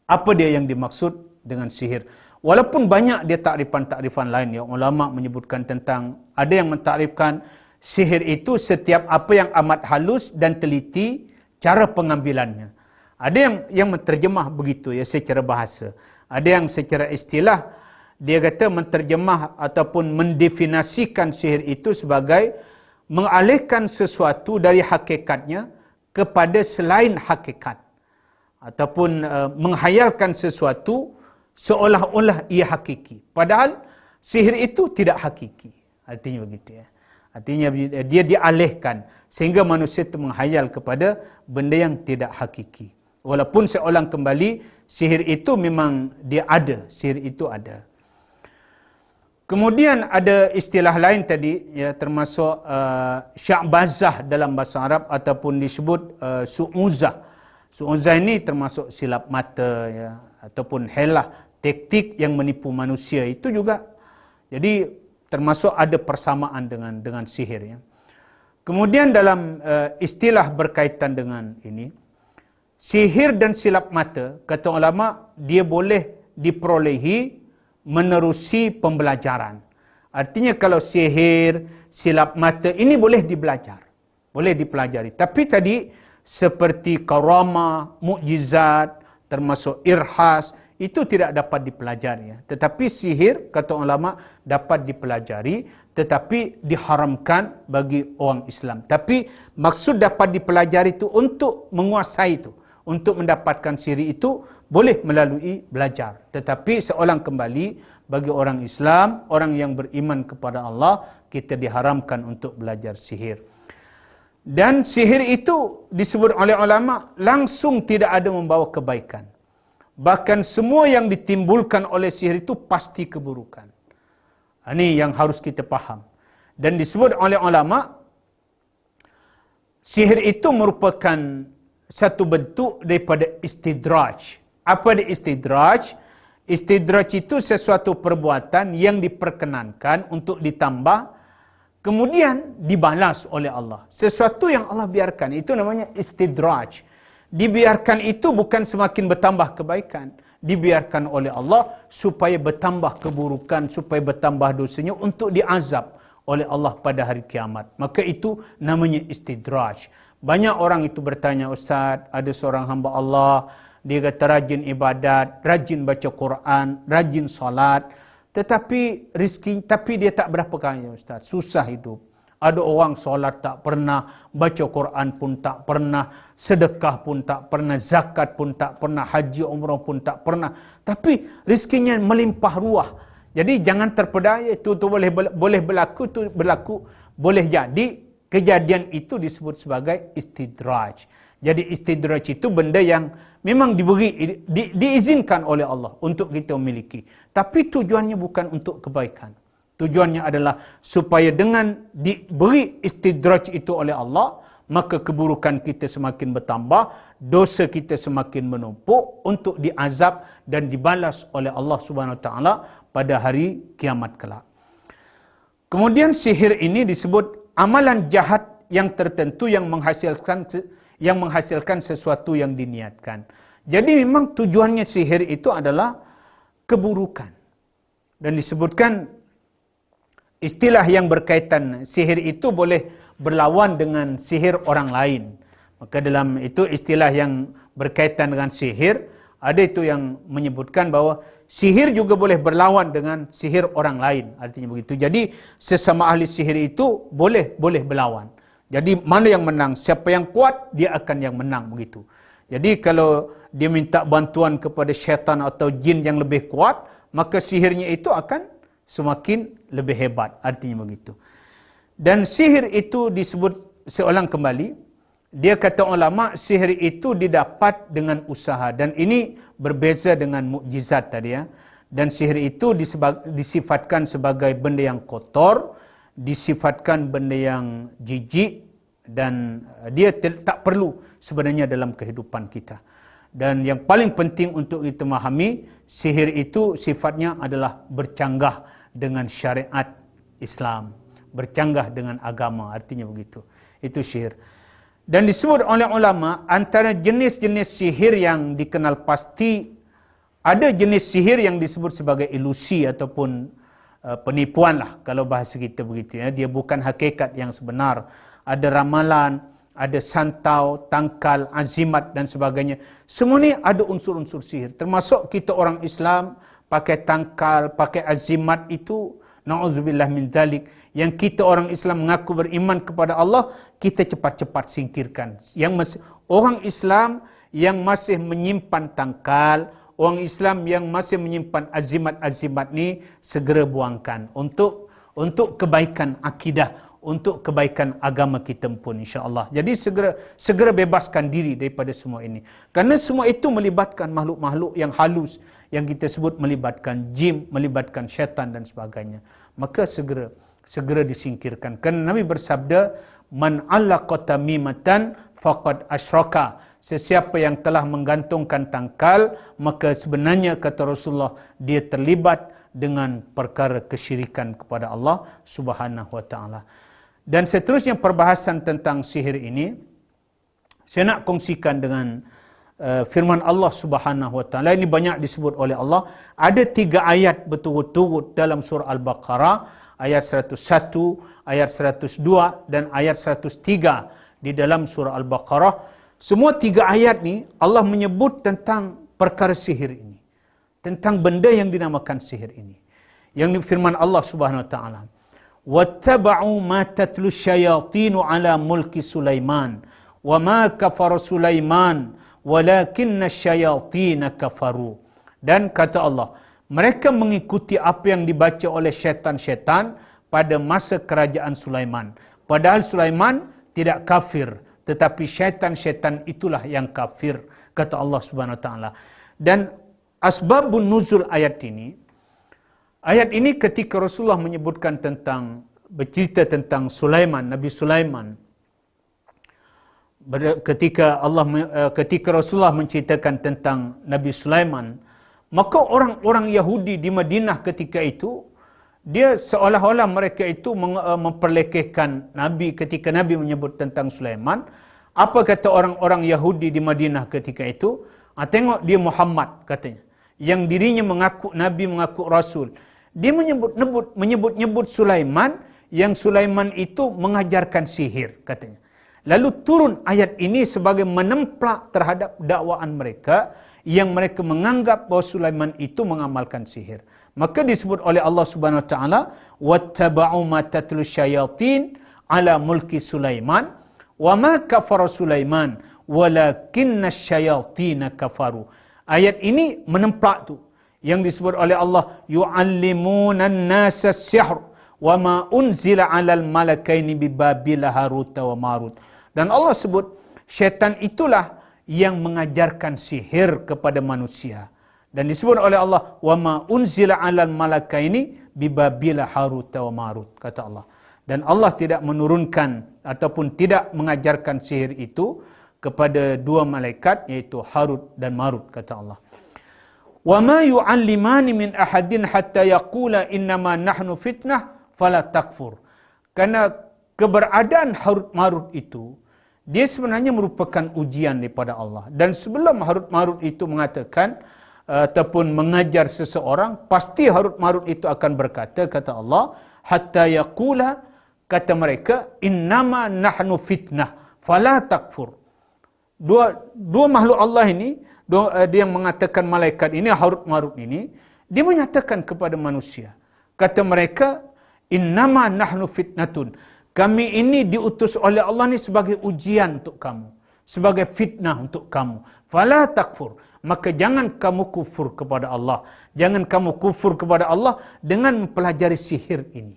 B: apa dia yang dimaksud dengan sihir. Walaupun banyak dia takrifan-takrifan lain, ya, ulama menyebutkan tentang, ada yang mentakrifkan sihir itu setiap apa yang amat halus dan teliti cara pengambilannya. Ada yang menterjemah begitu, ya, secara bahasa. Ada yang secara istilah dia kata menterjemah ataupun mendefinisikan sihir itu sebagai mengalihkan sesuatu dari hakikatnya kepada selain hakikat, ataupun menghayalkan sesuatu seolah-olah ia hakiki, padahal sihir itu tidak hakiki. Artinya begitu, ya. Artinya dia dialihkan sehingga manusia itu menghayal kepada benda yang tidak hakiki. Walaupun saya ulang kembali, sihir itu memang dia ada, sihir itu ada. Kemudian ada istilah lain tadi, ya, termasuk sya'bazah dalam bahasa Arab ataupun disebut su'uzah. Su'uzah ini termasuk silap mata, ya, ataupun helah, taktik yang menipu manusia itu juga. Jadi termasuk ada persamaan dengan sihir, ya. Kemudian dalam istilah berkaitan dengan ini, sihir dan silap mata, kata ulama, dia boleh diperolehi menerusi pembelajaran. Artinya kalau sihir, silap mata ini boleh dibelajar, boleh dipelajari. Tapi tadi seperti karamah, mukjizat, termasuk irhas, itu tidak dapat dipelajari, ya. Tetapi sihir, kata ulama, dapat dipelajari, tetapi diharamkan bagi orang Islam. Tapi maksud dapat dipelajari itu untuk menguasai itu, untuk mendapatkan sihir itu boleh melalui belajar. Tetapi seorang kembali, bagi orang Islam, orang yang beriman kepada Allah, kita diharamkan untuk belajar sihir. Dan sihir itu disebut oleh ulama langsung tidak ada membawa kebaikan. Bahkan semua yang ditimbulkan oleh sihir itu pasti keburukan. Ini yang harus kita faham. Dan disebut oleh ulama, sihir itu merupakan satu bentuk daripada istidraj. Apa dia istidraj? Istidraj itu sesuatu perbuatan yang diperkenankan untuk ditambah, kemudian dibalas oleh Allah. Sesuatu yang Allah biarkan, itu namanya istidraj. Dibiarkan itu bukan semakin bertambah kebaikan. Dibiarkan oleh Allah supaya bertambah keburukan, supaya bertambah dosanya untuk diazab oleh Allah pada hari kiamat. Maka itu namanya istidraj. Banyak orang itu bertanya, Ustaz, ada seorang hamba Allah, dia kata rajin ibadat, rajin baca Quran, rajin salat, tetapi rezeki, tapi dia tak berapa kaya, Ustaz. Susah hidup. Ada orang solat tak pernah, baca Quran pun tak pernah, sedekah pun tak pernah, zakat pun tak pernah, haji umrah pun tak pernah. Tapi rezekinya melimpah ruah. Jadi jangan terpedaya, itu boleh berlaku, boleh jadi kejadian itu disebut sebagai istidraj. Jadi istidraj itu benda yang memang diizinkan oleh Allah untuk kita memiliki. Tapi tujuannya bukan untuk kebaikan. Tujuannya adalah supaya dengan diberi istidraj itu oleh Allah, maka keburukan kita semakin bertambah, dosa kita semakin menumpuk untuk diazab dan dibalas oleh Allah Subhanahu Wa Taala pada hari kiamat kelak. Kemudian sihir ini disebut amalan jahat yang tertentu yang menghasilkan sesuatu yang diniatkan. Jadi memang tujuannya sihir itu adalah keburukan. Dan disebutkan istilah yang berkaitan sihir itu boleh berlawan dengan sihir orang lain. Maka dalam itu istilah yang berkaitan dengan sihir, ada itu yang menyebutkan bahawa sihir juga boleh berlawan dengan sihir orang lain. Artinya begitu. Jadi sesama ahli sihir itu boleh berlawan. Jadi mana yang menang? Siapa yang kuat, dia akan yang menang begitu. Jadi kalau dia minta bantuan kepada syaitan atau jin yang lebih kuat, maka sihirnya itu akan semakin lebih hebat, artinya begitu. Dan sihir itu disebut seulang kembali, dia kata ulama, sihir itu didapat dengan usaha, dan ini berbeza dengan mukjizat tadi ya. Dan sihir itu disifatkan sebagai benda yang kotor, disifatkan benda yang jijik, dan dia tak perlu sebenarnya dalam kehidupan kita. Dan yang paling penting untuk kita memahami, sihir itu sifatnya adalah bercanggah dengan syariat Islam, bercanggah dengan agama, artinya begitu. Itu sihir. Dan disebut oleh ulama, antara jenis-jenis sihir yang dikenal pasti, ada jenis sihir yang disebut sebagai ilusi ataupun penipuan lah, kalau bahasa kita begitu ya. Dia bukan hakikat yang sebenar. Ada ramalan, ada santau, tangkal, azimat dan sebagainya. Semua ni ada unsur-unsur sihir. Termasuk kita orang Islam pakai tangkal, pakai azimat itu, na'udzubillah min dzalik. Yang kita orang Islam mengaku beriman kepada Allah, kita cepat-cepat singkirkan. Orang Islam yang masih menyimpan tangkal, orang Islam yang masih menyimpan azimat-azimat ni, segera buangkan untuk kebaikan akidah, untuk kebaikan agama kita pun insya-Allah. Jadi segera bebaskan diri daripada semua ini. Kerana semua itu melibatkan makhluk-makhluk yang halus, yang kita sebut melibatkan jin, melibatkan syaitan dan sebagainya. Maka segera disingkirkan. Kerana Nabi bersabda, man 'allaqa tamimatan faqad asyraka. Sesiapa yang telah menggantungkan tangkal, maka sebenarnya kata Rasulullah, dia terlibat dengan perkara kesyirikan kepada Allah Subhanahu wa taala. Dan seterusnya perbahasan tentang sihir ini, saya nak kongsikan dengan firman Allah Subhanahu wa taala. Ini banyak disebut oleh Allah. Ada 3 ayat berturut-turut dalam surah Al-Baqarah, ayat 101, ayat 102 dan ayat 103 di dalam surah Al-Baqarah. Semua 3 ayat ni Allah menyebut tentang perkara sihir ini, tentang benda yang dinamakan sihir ini. Yang firman Allah Subhanahu wa taala, وَاتَّبَعُوا مَا تَتْلُو الشَّيَاطِينُ عَلَى مُلْكِ سُلَيْمَانَ وَمَا كَفَرَ سُلَيْمَانَ وَلَكِنَّ الشَّيَاطِينَ كَفَرُوا. Dan kata Allah, mereka mengikuti apa yang dibaca oleh syaitan-syaitan pada masa kerajaan Sulaiman. Padahal Sulaiman tidak kafir, tetapi syaitan-syaitan itulah yang kafir, kata Allah Subhanahu wa taala. Dan asbabun nuzul ayat ini ketika Rasulullah menyebutkan bercerita tentang Sulaiman, Nabi Sulaiman. Ketika Rasulullah menceritakan tentang Nabi Sulaiman, maka orang-orang Yahudi di Madinah ketika itu, dia seolah-olah mereka itu memperlekehkan Nabi ketika Nabi menyebut tentang Sulaiman. Apa kata orang-orang Yahudi di Madinah ketika itu? Tengok dia Muhammad, katanya, yang dirinya mengaku Nabi, mengaku Rasul. Dia menyebut Sulaiman, yang Sulaiman itu mengajarkan sihir, katanya. Lalu turun ayat ini sebagai menemplak terhadap dakwaan mereka, yang mereka menganggap bahawa Sulaiman itu mengamalkan sihir. Maka disebut oleh Allah Subhanahu wa taala, wattaba'u ma tatlu syayatin ala mulki Sulaiman wa ma kafara Sulaiman walakinna syayatina kafaru. Ayat ini menemplak tu yang disebut oleh Allah, yu'allimuna an-nasa sihr wa ma unzila 'alal malakaini bi Babil Harut wa Marut. Dan Allah sebut syaitan itulah yang mengajarkan sihir kepada manusia. Dan disebut oleh Allah, wa ma unzila 'alal malakaini bi Babil Harut wa Marut, kata Allah. Dan Allah tidak menurunkan ataupun tidak mengajarkan sihir itu kepada dua malaikat, iaitu Harut dan Marut, kata Allah. Wa ma yu'allimani min ahadin hatta yaqula innama nahnu fitnah fala takfur. Karena keberadaan Harut Marut itu, dia sebenarnya merupakan ujian daripada Allah. Dan sebelum Harut Marut itu mengatakan ataupun mengajar seseorang, pasti Harut Marut itu akan berkata, kata Allah, hatta yaqula, kata mereka, innama nahnu fitnah fala takfur. Dua makhluk Allah ini, dia yang mengatakan malaikat ini, Harut Marut ini, dia menyatakan kepada manusia. Kata mereka, innama nahnu fitnatun. Kami ini diutus oleh Allah ni sebagai ujian untuk kamu, sebagai fitnah untuk kamu. Fala takfur. Maka jangan kamu kufur kepada Allah. Jangan kamu kufur kepada Allah dengan mempelajari sihir ini.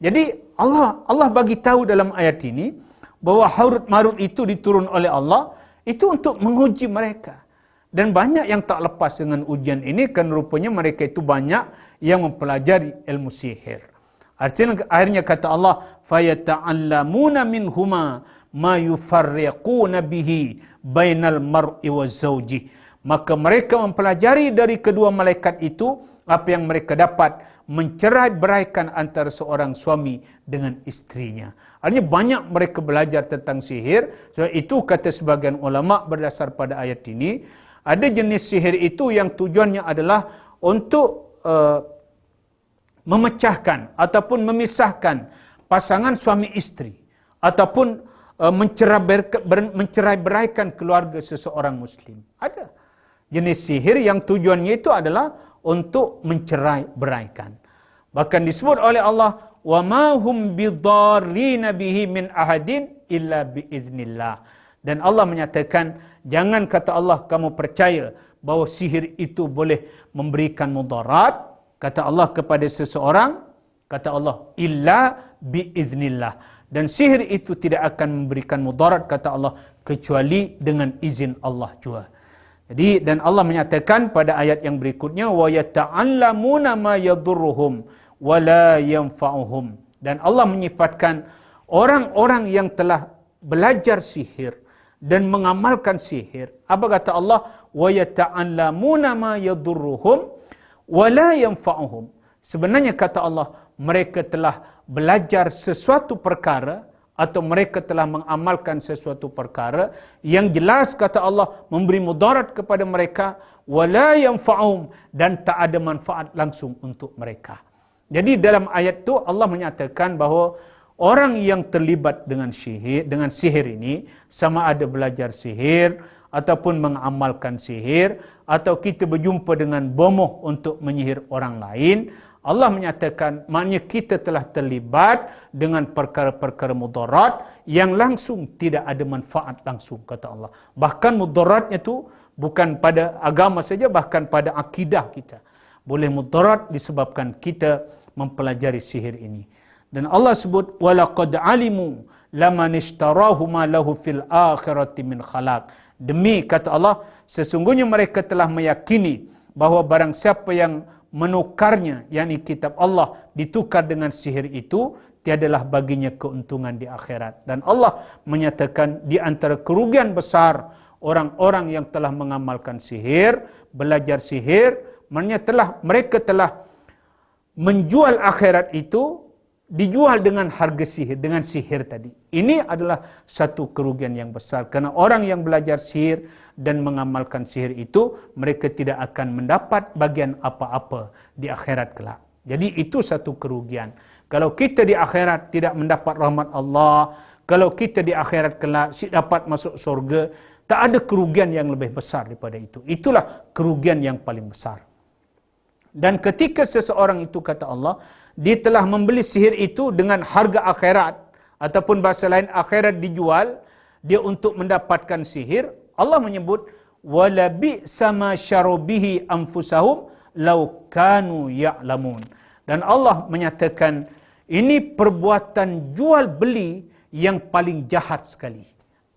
B: Jadi Allah bagi tahu dalam ayat ini bahawa Harut Marut itu diturun oleh Allah itu untuk menguji mereka. Dan banyak yang tak lepas dengan ujian ini, kan rupanya mereka itu banyak yang mempelajari ilmu sihir. Akhirnya kata Allah, fayata'allamuna minhuma ma yufarriquna bihi bainal mar'i wa zawji. Maka mereka mempelajari dari kedua malaikat itu apa yang mereka dapat mencerai-beraikan antara seorang suami dengan istrinya. Artinya banyak mereka belajar tentang sihir. Sebab itu kata sebagian ulama berdasar pada ayat ini, ada jenis sihir itu yang tujuannya adalah untuk memecahkan ataupun memisahkan pasangan suami istri ataupun mencerai-beraikan keluarga seseorang muslim. Ada jenis sihir yang tujuannya itu adalah untuk mencerai-beraikan. Bahkan disebut oleh Allah, wa ma hum bidarrina bihi min ahadin illa biiznillah. Dan Allah menyatakan, jangan kata Allah kamu percaya bahawa sihir itu boleh memberikan mudarat, kata Allah kepada seseorang, kata Allah, illa biiznillah. Dan sihir itu tidak akan memberikan mudarat, kata Allah, kecuali dengan izin Allah jua. Jadi, dan Allah menyatakan pada ayat yang berikutnya, wa yata'allamuna ma yadurruhum wa la yanfa'uhum. Dan Allah menyifatkan orang-orang yang telah belajar sihir dan mengamalkan sihir. Apa kata Allah? Wa yata'allamuna ma yadurruhum wa la yanfa'uhum. Sebenarnya kata Allah, mereka telah belajar sesuatu perkara atau mereka telah mengamalkan sesuatu perkara yang jelas kata Allah memberi mudarat kepada mereka, wala yanfa'uhum, dan tak ada manfaat langsung untuk mereka. Jadi dalam ayat itu Allah menyatakan bahawa orang yang terlibat dengan sihir ini, sama ada belajar sihir ataupun mengamalkan sihir atau kita berjumpa dengan bomoh untuk menyihir orang lain, Allah menyatakan maknanya kita telah terlibat dengan perkara-perkara mudarat yang langsung tidak ada manfaat langsung, kata Allah. Bahkan mudaratnya tu bukan pada agama saja, bahkan pada akidah kita. Boleh mudarat disebabkan kita mempelajari sihir ini. Dan Allah sebut, walaqad alimu laman ishtarahu ma lahu fil akhirati min khalaq. Demi kata Allah, sesungguhnya mereka telah meyakini bahawa barang siapa yang menukarnya, yakni kitab Allah, ditukar dengan sihir itu, tiadalah baginya keuntungan di akhirat. Dan Allah menyatakan di antara kerugian besar orang-orang yang telah mengamalkan sihir, belajar sihir, mereka telah menjual akhirat itu, dijual dengan harga sihir, dengan sihir tadi. Ini adalah satu kerugian yang besar. Kerana orang yang belajar sihir dan mengamalkan sihir itu, mereka tidak akan mendapat bagian apa-apa di akhirat kelak. Jadi itu satu kerugian. Kalau kita di akhirat tidak mendapat rahmat Allah, kalau kita di akhirat kelak dapat masuk surga, tak ada kerugian yang lebih besar daripada itu. Itulah kerugian yang paling besar. Dan ketika seseorang itu, kata Allah, dia telah membeli sihir itu dengan harga akhirat ataupun bahasa lain akhirat dijual, dia untuk mendapatkan sihir, Allah menyebut wala bi'sa ma syarubihi anfusahum law kanu ya'lamun. Dan Allah menyatakan ini perbuatan jual beli yang paling jahat sekali.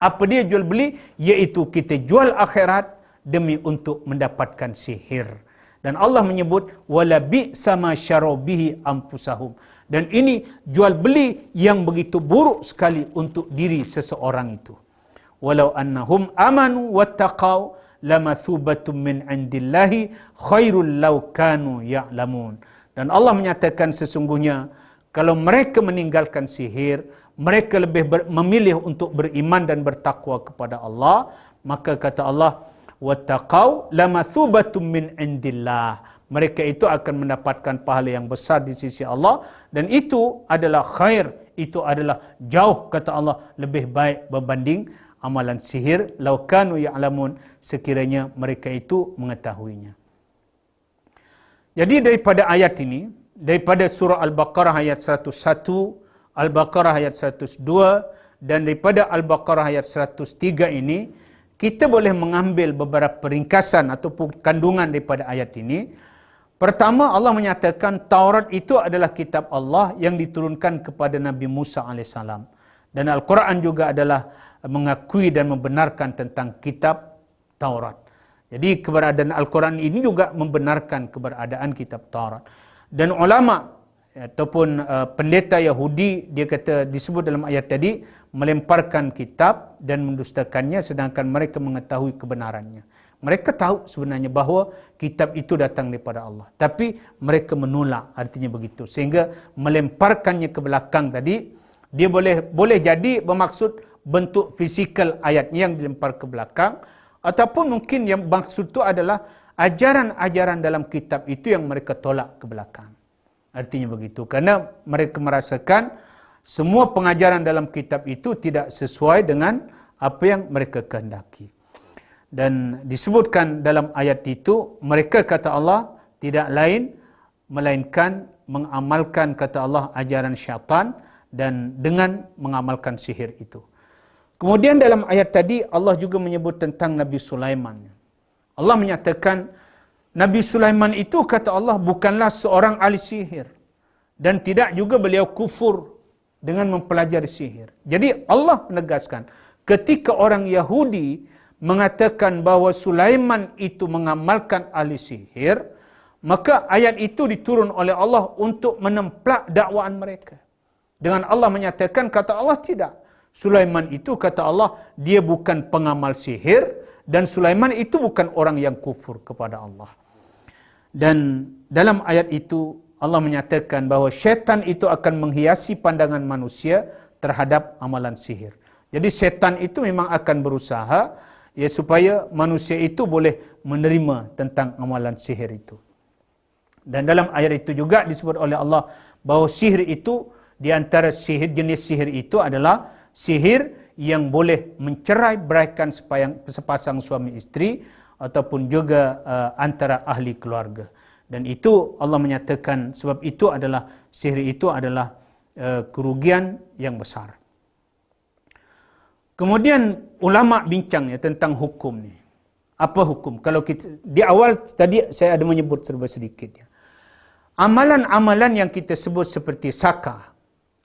B: Apa dia jual beli? Iaitu kita jual akhirat demi untuk mendapatkan sihir. Dan Allah menyebut wala bi'sa ma syarubihi anfusahum. Dan ini jual beli yang begitu buruk sekali untuk diri seseorang itu. Walau annahum amanu wattaqau lamathubatun min indillahi khairul law kanu ya'lamun. Dan Allah menyatakan sesungguhnya kalau mereka meninggalkan sihir, mereka lebih memilih untuk beriman dan bertakwa kepada Allah, maka kata Allah wattaqau lamathubatun min indillah. Mereka itu akan mendapatkan pahala yang besar di sisi Allah, dan itu adalah khair, itu adalah jauh kata Allah lebih baik berbanding amalan sihir, lau kanu ya'lamun, sekiranya mereka itu mengetahuinya. Jadi daripada ayat ini, daripada surah Al-Baqarah ayat 101, Al-Baqarah ayat 102 dan daripada Al-Baqarah ayat 103 ini, kita boleh mengambil beberapa ringkasan ataupun kandungan daripada ayat ini. Pertama, Allah menyatakan Taurat itu adalah kitab Allah yang diturunkan kepada Nabi Musa AS. Dan Al-Quran juga adalah mengakui dan membenarkan tentang kitab Taurat. Jadi keberadaan Al-Quran ini juga membenarkan keberadaan kitab Taurat. Dan ulama ataupun pendeta Yahudi, dia kata disebut dalam ayat tadi, melemparkan kitab dan mendustakannya sedangkan mereka mengetahui kebenarannya. Mereka tahu sebenarnya bahawa kitab itu datang daripada Allah, tapi mereka menolak, artinya begitu. Sehingga melemparkannya ke belakang tadi, dia boleh jadi bermaksud bentuk fizikal ayatnya yang dilempar ke belakang, ataupun mungkin yang maksud itu adalah ajaran-ajaran dalam kitab itu yang mereka tolak ke belakang. Artinya begitu, kerana mereka merasakan semua pengajaran dalam kitab itu tidak sesuai dengan apa yang mereka kehendaki. Dan disebutkan dalam ayat itu, mereka kata Allah tidak lain melainkan mengamalkan kata Allah ajaran syaitan dan dengan mengamalkan sihir itu. Kemudian dalam ayat tadi Allah juga menyebut tentang Nabi Sulaiman. Allah menyatakan Nabi Sulaiman itu kata Allah bukanlah seorang ahli sihir dan tidak juga beliau kufur dengan mempelajari sihir. Jadi Allah menegaskan ketika orang Yahudi mengatakan bahawa Sulaiman itu mengamalkan ahli sihir, maka ayat itu diturun oleh Allah untuk menemplak dakwaan mereka. Dengan Allah menyatakan kata Allah tidak. Sulaiman itu kata Allah dia bukan pengamal sihir dan Sulaiman itu bukan orang yang kufur kepada Allah. Dan dalam ayat itu Allah menyatakan bahawa syaitan itu akan menghiasi pandangan manusia terhadap amalan sihir. Jadi syaitan itu memang akan berusaha ya supaya manusia itu boleh menerima tentang amalan sihir itu. Dan dalam ayat itu juga disebut oleh Allah bahawa sihir itu di antara sihir jenis sihir itu adalah sihir yang boleh mencerai beraikan sepasang suami isteri ataupun juga antara ahli keluarga. Dan itu Allah menyatakan sebab itu adalah sihir itu adalah kerugian yang besar. Kemudian ulama bincang ya tentang hukum ni. Apa hukum? Kalau kita di awal tadi saya ada menyebut serba sedikit ya. Amalan-amalan yang kita sebut seperti saka,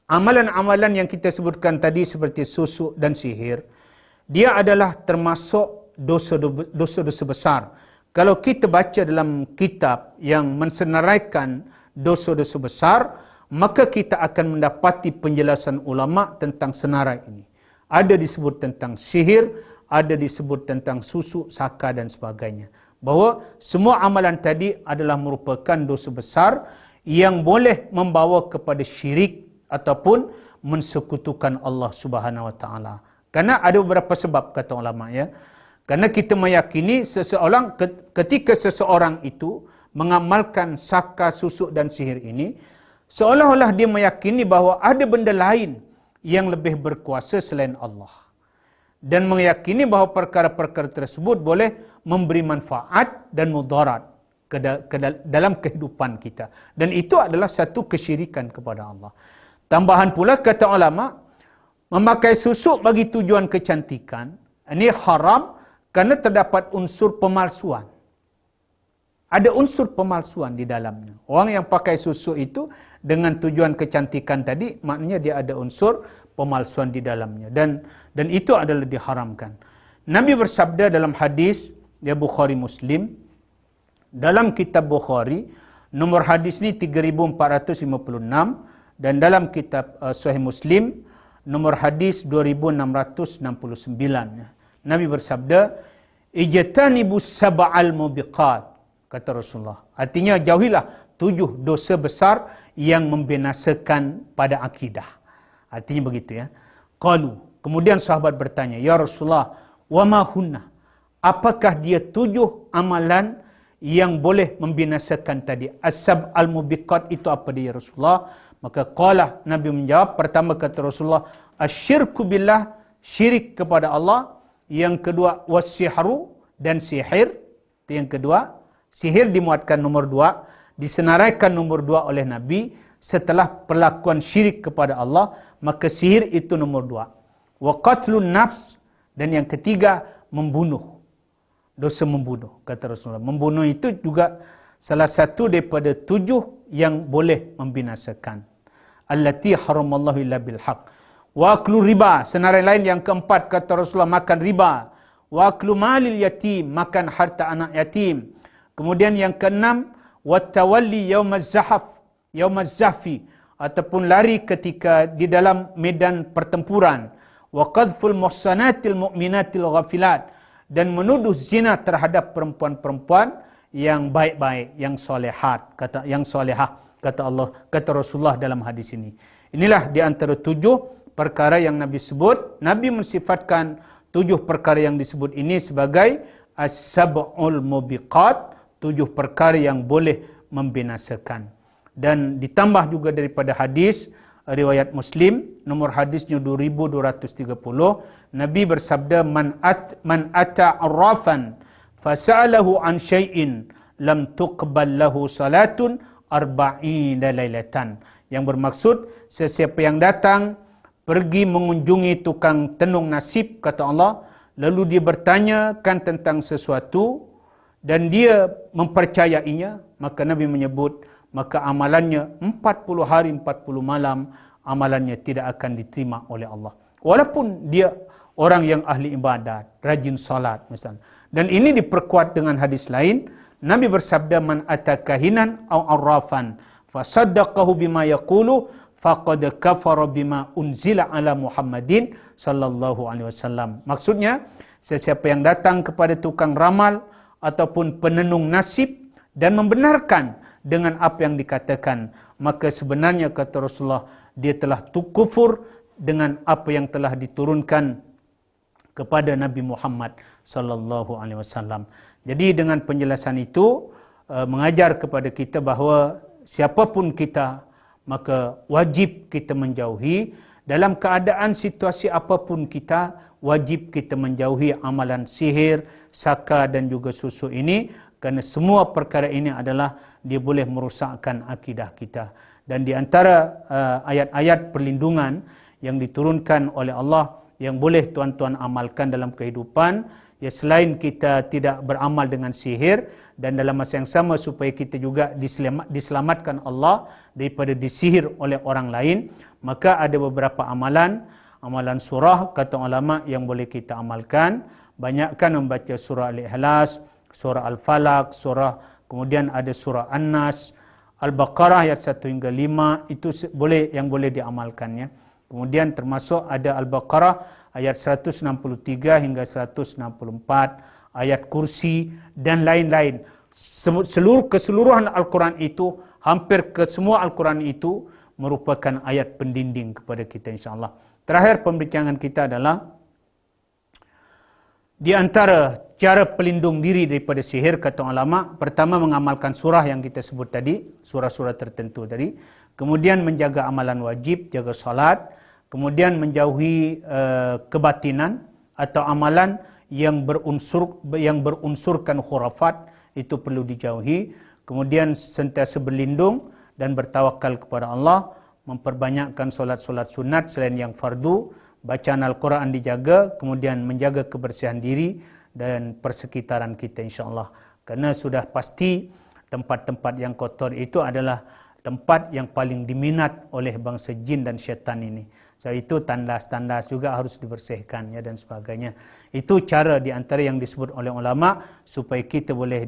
B: amalan-amalan yang kita sebutkan tadi seperti susuk dan sihir, dia adalah termasuk dosa-dosa besar. Kalau kita baca dalam kitab yang mensenaraikan dosa-dosa besar, maka kita akan mendapati penjelasan ulama tentang senarai ini. Ada disebut tentang sihir, ada disebut tentang susuk, saka dan sebagainya. Bahawa semua amalan tadi adalah merupakan dosa besar yang boleh membawa kepada syirik ataupun mensekutukan Allah Subhanahu Wa Taala. Karena ada beberapa sebab kata ulama ya. Karena kita meyakini seseorang ketika seseorang itu mengamalkan saka, susuk dan sihir ini, seolah-olah dia meyakini bahawa ada benda lain yang lebih berkuasa selain Allah. Dan meyakini bahawa perkara-perkara tersebut boleh memberi manfaat dan mudarat dalam kehidupan kita. Dan itu adalah satu kesyirikan kepada Allah. Tambahan pula kata ulama, memakai susuk bagi tujuan kecantikan, ini haram kerana terdapat unsur pemalsuan. Ada unsur pemalsuan di dalamnya. Orang yang pakai susuk itu dengan tujuan kecantikan tadi, maknanya dia ada unsur pemalsuan di dalamnya. Dan itu adalah diharamkan. Nabi bersabda dalam hadis, ya Bukhari Muslim, dalam kitab Bukhari, nomor hadis ni 3456, dan dalam kitab Sahih Muslim, nomor hadis 2669. Nabi bersabda, ijtanibus sab'al mubiqat, kata Rasulullah. Artinya jauhilah 7 dosa besar yang membinasakan pada akidah. Artinya begitu ya. Qalu, kemudian sahabat bertanya, ya Rasulullah, wa ma hunna? Apakah dia 7 amalan yang boleh membinasakan tadi? As-sab al-mubiqat itu apa dia Rasulullah? Maka qala, Nabi menjawab, pertama kata Rasulullah, asyirku billah, syirik kepada Allah. Yang kedua, wassihru, dan sihir. Itu yang kedua. Sihir dimuatkan nomor 2, disenaraikan nomor 2 oleh Nabi. Setelah perlakuan syirik kepada Allah, maka sihir itu nomor 2. Wa qatlun nafs, dan yang ketiga, membunuh. Dosa membunuh, kata Rasulullah. Membunuh itu juga salah satu daripada 7 yang boleh membinasakan. Allati haramallahu illa bil haq. Wa aklu riba, senarai lain yang keempat kata Rasulullah, makan riba. Wa aklu malil yatim, makan harta anak yatim. Kemudian yang keenam, wa tawalli yaumaz zahfi, ataupun lari ketika di dalam medan pertempuran. Wa qadhful muhsanatil mu'minatil ghafilat, dan menuduh zina terhadap perempuan-perempuan yang baik-baik, yang solehat, kata Allah, kata Rasulullah dalam hadis ini. Inilah di antara 7 perkara yang Nabi sebut. Nabi mensifatkan 7 perkara yang disebut ini sebagai as-sab'ul mubiqat, 7 perkara yang boleh membinasakan. Dan ditambah juga daripada hadis riwayat Muslim, nomor hadisnya 2230, Nabi bersabda, man ata arrafan fasa'alahu an syai'in lam tuqbal lahu salatun arba'ina lailatan. Yang bermaksud, sesiapa yang datang pergi mengunjungi tukang tenung nasib, kata Allah, lalu dia bertanyakan tentang sesuatu dan dia mempercayainya, maka Nabi menyebut, maka amalannya 40 hari 40 malam, amalannya tidak akan diterima oleh Allah. Walaupun dia orang yang ahli ibadat, rajin salat misalnya. Dan ini diperkuat dengan hadis lain. Nabi bersabda, man atakahinan aw arrafan fasaddaqahu bima yaqulu faqad kafara bima unzila ala Muhammadin sallallahu alaihi wasallam. Maksudnya, sesiapa yang datang kepada tukang ramal ataupun penenung nasib dan membenarkan dengan apa yang dikatakan, maka sebenarnya kata Rasulullah, dia telah kufur dengan apa yang telah diturunkan kepada Nabi Muhammad sallallahu alaihi wasallam. Jadi dengan penjelasan itu mengajar kepada kita bahawa siapapun kita, maka wajib kita menjauhi, dalam keadaan situasi apapun kita, wajib kita menjauhi amalan sihir, saka dan juga susuk ini, kerana semua perkara ini adalah dia boleh merosakkan akidah kita. Dan di antara ayat-ayat perlindungan yang diturunkan oleh Allah yang boleh tuan-tuan amalkan dalam kehidupan, ya selain kita tidak beramal dengan sihir, dan dalam masa yang sama supaya kita juga diselamatkan Allah daripada disihir oleh orang lain, maka ada beberapa amalan surah kata ulama yang boleh kita amalkan. Banyakkan membaca surah Al-Ikhlas, surah Al-Falaq, kemudian ada surah An-Nas, Al-Baqarah ayat 1 hingga 5, itu yang boleh diamalkannya. Kemudian termasuk ada Al-Baqarah ayat 163 hingga 164, ayat kursi dan lain-lain. Keseluruhan Al-Quran itu, hampir ke semua Al-Quran itu merupakan ayat pendinding kepada kita insya-Allah. Terakhir pembincangan kita adalah di antara cara pelindung diri daripada sihir, kata ulama, pertama mengamalkan surah yang kita sebut tadi, surah-surah tertentu tadi. Kemudian menjaga amalan wajib, jaga salat. Kemudian menjauhi kebatinan atau amalan yang berunsurkan khurafat, itu perlu dijauhi. Kemudian sentiasa berlindung dan bertawakal kepada Allah, memperbanyakkan solat-solat sunat selain yang fardu, bacaan Al-Quran dijaga, kemudian menjaga kebersihan diri dan persekitaran kita insya-Allah. Kerana sudah pasti tempat-tempat yang kotor itu adalah tempat yang paling diminat oleh bangsa jin dan syaitan ini. So itu tandas-tandas juga harus dibersihkan ya dan sebagainya. Itu cara di antara yang disebut oleh ulama supaya kita boleh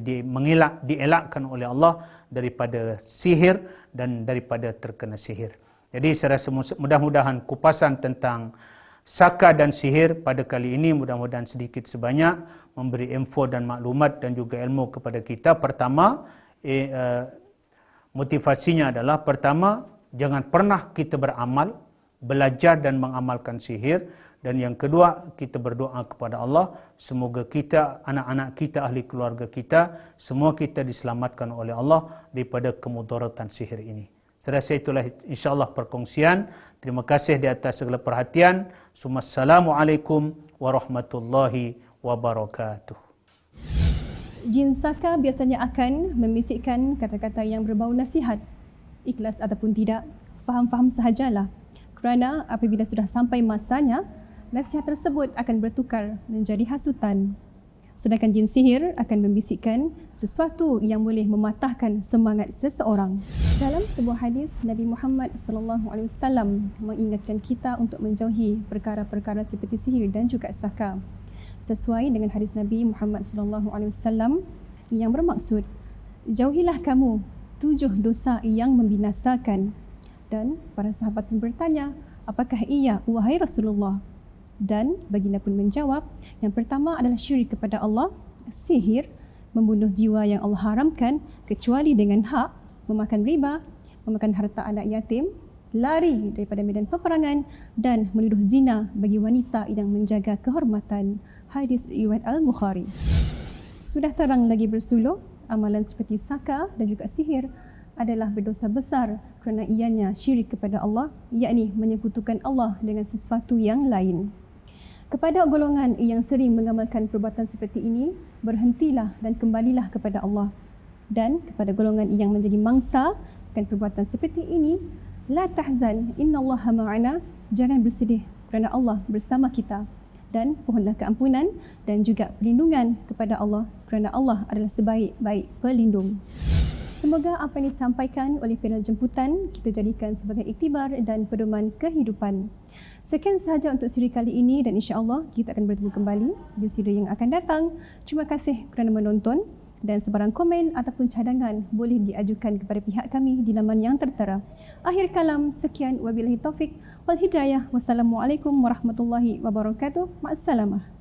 B: dielakkan oleh Allah daripada sihir dan daripada terkena sihir. Jadi saya rasa mudah-mudahan kupasan tentang saka dan sihir pada kali ini mudah-mudahan sedikit sebanyak memberi info dan maklumat dan juga ilmu kepada kita. Pertama, motivasinya adalah pertama, jangan pernah kita beramal, belajar dan mengamalkan sihir. Dan yang kedua, kita berdoa kepada Allah, semoga kita, anak-anak kita, ahli keluarga kita, semua kita diselamatkan oleh Allah daripada kemudaratan sihir ini. Saya rasa itulah insya-Allah perkongsian. Terima kasih di atas segala perhatian. Assalamualaikum warahmatullahi wabarakatuh.
A: Jin saka biasanya akan membisikkan kata-kata yang berbau nasihat. Ikhlas ataupun tidak, faham-faham sahajalah. Kerana apabila sudah sampai masanya, nasihat tersebut akan bertukar menjadi hasutan. Sedangkan jin sihir akan membisikkan sesuatu yang boleh mematahkan semangat seseorang. Dalam sebuah hadis, Nabi Muhammad SAW mengingatkan kita untuk menjauhi perkara-perkara seperti sihir dan juga saka. Sesuai dengan hadis Nabi Muhammad SAW yang bermaksud, jauhilah kamu 7 dosa yang membinasakan. Dan para sahabat pun bertanya, apakah ia, wahai Rasulullah? Dan baginda pun menjawab, yang pertama adalah syirik kepada Allah, sihir, membunuh jiwa yang Allah haramkan kecuali dengan hak, memakan riba, memakan harta anak yatim, lari daripada medan peperangan dan menuduh zina bagi wanita yang menjaga kehormatan. Hadis riwayat Al-Bukhari. Sudah terang lagi bersuluh, amalan seperti saka dan juga sihir adalah berdosa besar kerana ianya syirik kepada Allah, yakni menyekutukan Allah dengan sesuatu yang lain. Kepada golongan yang sering mengamalkan perbuatan seperti ini, berhentilah dan kembalilah kepada Allah. Dan kepada golongan yang menjadi mangsa akan perbuatan seperti ini, la tahzan, innallaha ma'ana, jangan bersedih kerana Allah bersama kita. Dan pohonlah keampunan dan juga perlindungan kepada Allah kerana Allah adalah sebaik-baik pelindung. Semoga apa yang disampaikan oleh panel jemputan kita jadikan sebagai iktibar dan pedoman kehidupan. Sekian sahaja untuk siri kali ini dan insya-Allah kita akan bertemu kembali di siri yang akan datang. Terima kasih kerana menonton dan sebarang komen ataupun cadangan boleh diajukan kepada pihak kami di laman yang tertera. Akhir kalam, sekian wabillahi taufik wal hidayah. Wassalamualaikum warahmatullahi wabarakatuh. Ma'assalamah.